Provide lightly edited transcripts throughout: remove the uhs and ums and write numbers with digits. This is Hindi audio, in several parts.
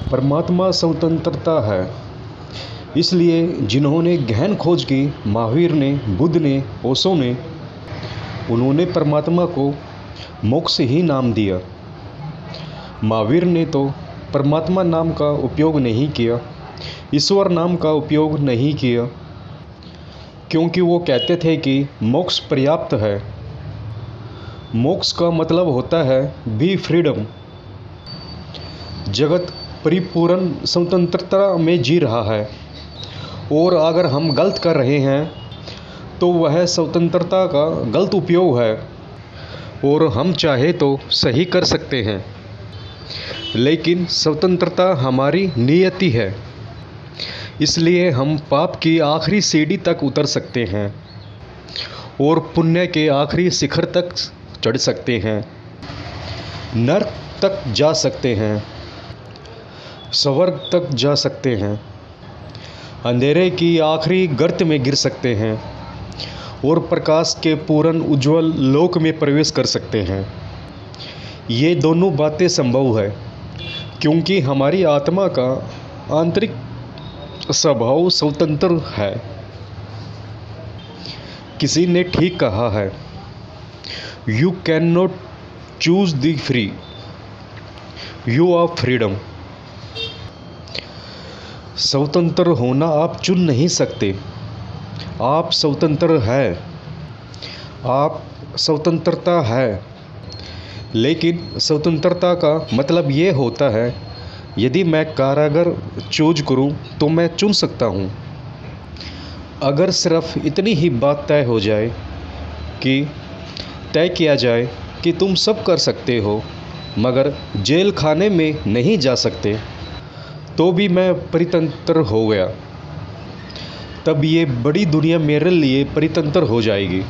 परमात्मा स्वतंत्रता है। इसलिए जिन्होंने गहन खोज की, महावीर ने, बुद्ध ने, ओशो ने, उन्होंने परमात्मा को मोक्ष ही नाम दिया। महावीर ने तो परमात्मा नाम का उपयोग नहीं किया, ईश्वर नाम का उपयोग नहीं किया, क्योंकि वो कहते थे कि मोक्ष पर्याप्त है। मोक्ष का मतलब होता है बी फ्रीडम। जगत परिपूर्ण स्वतंत्रता में जी रहा है और अगर हम गलत कर रहे हैं तो वह स्वतंत्रता का गलत उपयोग है और हम चाहे तो सही कर सकते हैं। लेकिन स्वतंत्रता हमारी नियति है, इसलिए हम पाप की आखिरी सीढ़ी तक उतर सकते हैं और पुण्य के आखिरी शिखर तक चढ़ सकते हैं, नर्क तक जा सकते हैं, स्वर्ग तक जा सकते हैं, अंधेरे की आखिरी गर्त में गिर सकते हैं और प्रकाश के पूर्ण उज्जवल लोक में प्रवेश कर सकते हैं। ये दोनों बातें संभव है क्योंकि हमारी आत्मा का आंतरिक स्वभाव स्वतंत्र है। किसी ने ठीक कहा है, you can not choose the free, you are freedom. स्वतंत्र होना आप चुन नहीं सकते, आप स्वतंत्र है, आप स्वतंत्रता है। लेकिन स्वतंत्रता का मतलब ये होता है, यदि मैं कारागर चूज करूं तो मैं चुन सकता हूं। अगर सिर्फ इतनी ही बात तय हो जाए कि तय किया जाए कि तुम सब कर सकते हो मगर जेल खाने में नहीं जा सकते, तो भी मैं परितंत्र हो गया। तब ये बड़ी दुनिया मेरे लिए परितंत्र हो जाएगी।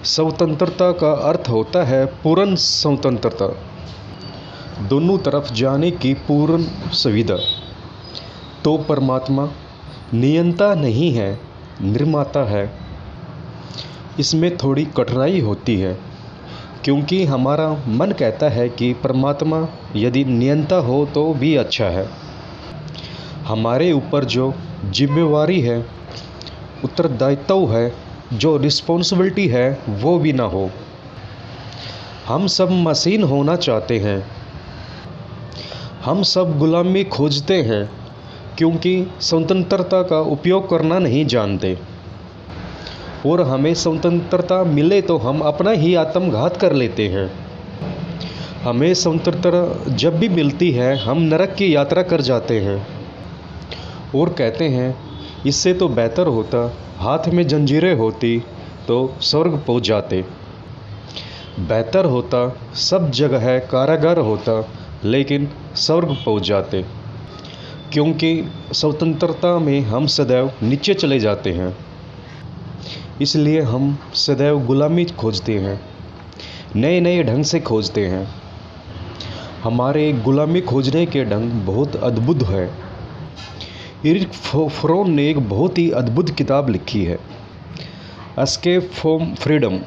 स्वतंत्रता का अर्थ होता है पूर्ण स्वतंत्रता, दोनों तरफ जाने की पूर्ण सुविधा। तो परमात्मा नियंता नहीं है, निर्माता है। इसमें थोड़ी कठिनाई होती है क्योंकि हमारा मन कहता है कि परमात्मा यदि नियंता हो तो भी अच्छा है। हमारे ऊपर जो जिम्मेवारी है, उत्तरदायित्व है, जो रिस्पॉन्सिबिलिटी है वो भी ना हो। हम सब मशीन होना चाहते हैं, हम सब गुलामी खोजते हैं क्योंकि स्वतंत्रता का उपयोग करना नहीं जानते। और हमें स्वतंत्रता मिले तो हम अपना ही आत्मघात कर लेते हैं। हमें स्वतंत्रता जब भी मिलती है हम नरक की यात्रा कर जाते हैं और कहते हैं इससे तो बेहतर होता हाथ में जंजीरें होती तो स्वर्ग पहुंच जाते। बेहतर होता सब जगह कारागार होता लेकिन स्वर्ग पहुंच जाते, क्योंकि स्वतंत्रता में हम सदैव नीचे चले जाते हैं। इसलिए हम सदैव गुलामी खोजते हैं, नए नए ढंग से खोजते हैं। हमारे गुलामी खोजने के ढंग बहुत अद्भुत है। एरिक फ्रोम ने एक बहुत ही अद्भुत किताब लिखी है, एस्केप फ्रॉम फ्रीडम,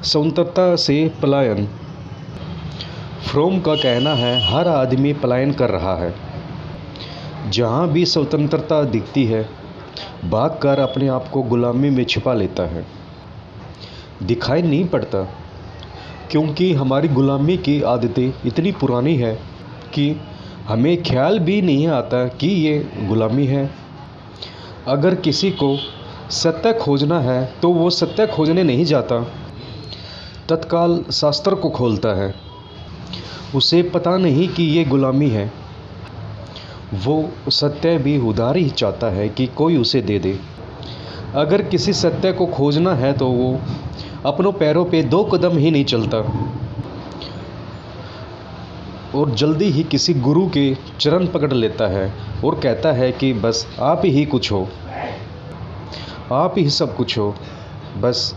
स्वतंत्रता से पलायन। फ्रोम का कहना है हर आदमी पलायन कर रहा है। जहाँ भी स्वतंत्रता दिखती है भागकर अपने आप को गुलामी में छिपा लेता है। दिखाई नहीं पड़ता क्योंकि हमारी गुलामी की आदतें इतनी पुरानी है कि हमें ख्याल भी नहीं आता कि ये गुलामी है। अगर किसी को सत्य खोजना है तो वो सत्य खोजने नहीं जाता, तत्काल शास्त्र को खोलता है। उसे पता नहीं कि ये गुलामी है। वो सत्य भी उधार ही चाहता है कि कोई उसे दे दे। अगर किसी सत्य को खोजना है तो वो अपनों पैरों पे 2 कदम ही नहीं चलता और जल्दी ही किसी गुरु के चरण पकड़ लेता है और कहता है कि बस आप ही कुछ हो, आप ही सब कुछ हो, बस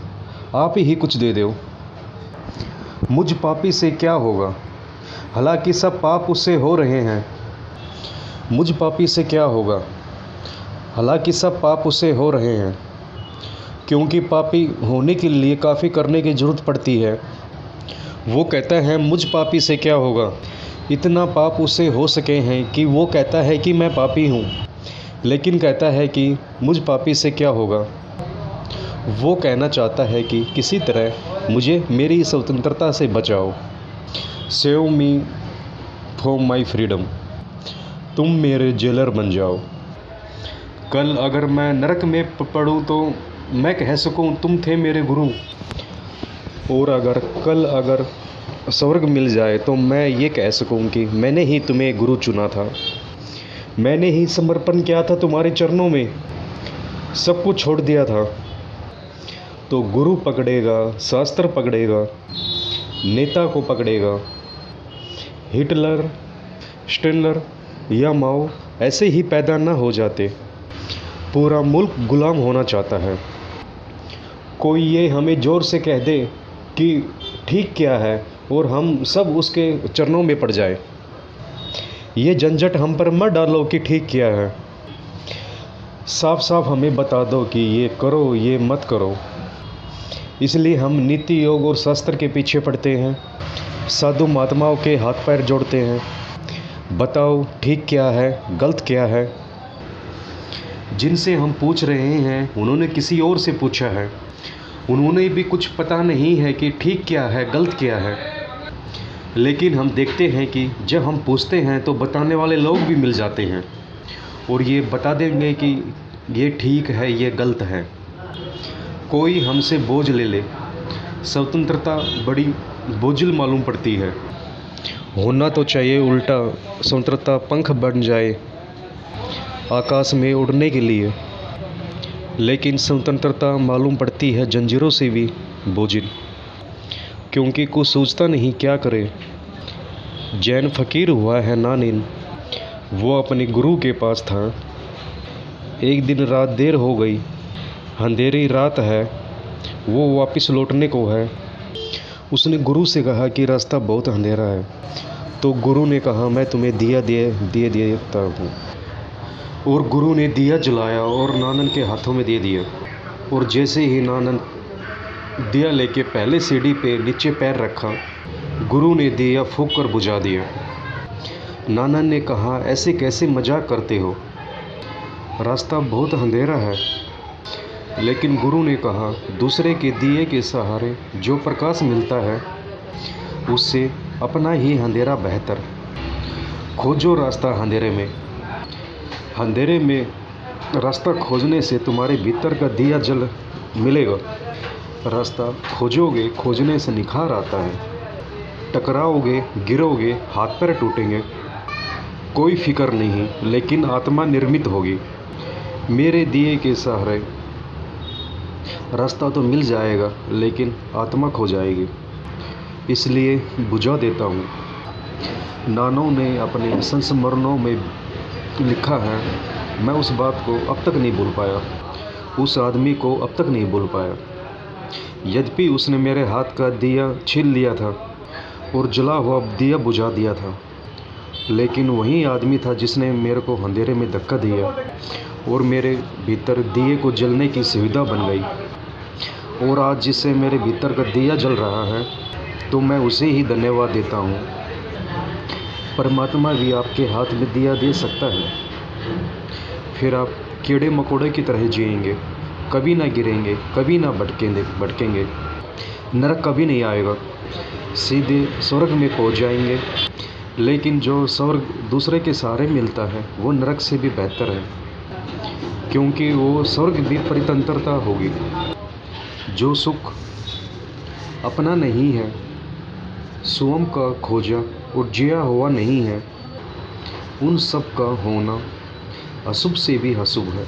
आप ही कुछ दे दो। मुझ पापी से क्या होगा, हालांकि सब पाप उससे हो रहे हैं। मुझ पापी से क्या होगा, हालांकि सब पाप उससे हो रहे हैं। क्योंकि पापी होने के लिए काफ़ी करने की ज़रूरत पड़ती है। वो कहता है मुझ पापी से क्या होगा, इतना पाप उसे हो सके हैं कि वो कहता है कि मैं पापी हूँ, लेकिन कहता है कि मुझ पापी से क्या होगा। वो कहना चाहता है कि किसी तरह मुझे मेरी स्वतंत्रता से बचाओ। Save me from my freedom. तुम मेरे जेलर बन जाओ। कल अगर मैं नरक में पड़ूँ तो मैं कह सकूँ तुम थे मेरे गुरु, और अगर स्वर्ग मिल जाए तो मैं ये कह सकूँ कि मैंने ही तुम्हें गुरु चुना था, मैंने ही समर्पण किया था तुम्हारे चरणों में, सब कुछ छोड़ दिया था। तो गुरु पकड़ेगा, शास्त्र पकड़ेगा, नेता को पकड़ेगा। हिटलर, स्टेनर या माओ ऐसे ही पैदा ना हो जाते। पूरा मुल्क गुलाम होना चाहता है। कोई ये हमें ज़ोर से कह दे कि ठीक क्या है और हम सब उसके चरणों में पड़ जाए। ये झंझट हम पर मत डालो कि ठीक क्या है। साफ साफ हमें बता दो कि ये करो, ये मत करो। इसलिए हम नीति, योग और शास्त्र के पीछे पड़ते हैं, साधु महात्माओं के हाथ पैर जोड़ते हैं। बताओ ठीक क्या है, गलत क्या है। जिनसे हम पूछ रहे हैं उन्होंने किसी और से पूछा है, उन्होंने भी कुछ पता नहीं है कि ठीक क्या है, गलत क्या है। लेकिन हम देखते हैं कि जब हम पूछते हैं तो बताने वाले लोग भी मिल जाते हैं और ये बता देंगे कि ये ठीक है, ये गलत है। कोई हमसे बोझ ले ले, स्वतंत्रता बड़ी बोझिल मालूम पड़ती है। होना तो चाहिए उल्टा, स्वतंत्रता पंख बन जाए आकाश में उड़ने के लिए, लेकिन स्वतंत्रता मालूम पड़ती है जंजीरों से भी बोझिल, क्योंकि कुछ सोचता नहीं क्या करे। जैन फ़कीर हुआ है नानिन, वो अपने गुरु के पास था। एक दिन रात देर हो गई, अंधेरी रात है, वो वापस लौटने को है। उसने गुरु से कहा कि रास्ता बहुत अंधेरा है। तो गुरु ने कहा मैं तुम्हें दिया दे देता हूँ। और गुरु ने दिया जलाया और नानन के हाथों में दे दिया। और जैसे ही नानन दिया लेके पहले सीढ़ी पे नीचे पैर रखा, गुरु ने दिया फूंक कर बुझा दिया। नानन ने कहा ऐसे कैसे मजाक करते हो, रास्ता बहुत अंधेरा है। लेकिन गुरु ने कहा दूसरे के दिए के सहारे जो प्रकाश मिलता है उससे अपना ही अंधेरा बेहतर। खोजो रास्ता अंधेरे में। अंधेरे में रास्ता खोजने से तुम्हारे भीतर का दिया जल मिलेगा। रास्ता खोजोगे, खोजने से निखार आता है। टकराओगे, गिरोगे, हाथ पैर टूटेंगे, कोई फिक्र नहीं, लेकिन आत्मा निर्मित होगी। मेरे दिए के सहारे रास्ता तो मिल जाएगा, लेकिन आत्मा खो जाएगी, इसलिए बुझा देता हूँ। नानों ने अपने संस्मरणों में लिखा है, मैं उस बात को अब तक नहीं भूल पाया, उस आदमी को अब तक नहीं भूल पाया। यद्यपि उसने मेरे हाथ का दिया छीन लिया था और जला हुआ दिया बुझा दिया था, लेकिन वही आदमी था जिसने मेरे को अंधेरे में धक्का दिया और मेरे भीतर दिए को जलने की सुविधा बन गई। और आज जिससे मेरे भीतर का दिया जल रहा है तो मैं उसे ही धन्यवाद देता हूँ। परमात्मा भी आपके हाथ में दिया दे सकता है, फिर आप कीड़े मकोड़े की तरह जिएंगे, कभी ना गिरेंगे, कभी ना भटकेंगे, नरक कभी नहीं आएगा, सीधे स्वर्ग में पहुँच जाएंगे। लेकिन जो स्वर्ग दूसरे के सहारे मिलता है वो नरक से भी बेहतर है, क्योंकि वो स्वर्ग भी परितंत्रता होगी। जो सुख अपना नहीं है, स्वयं का खोजा और जिया हुआ नहीं है, उन सब का होना अशुभ से भी अशुभ है।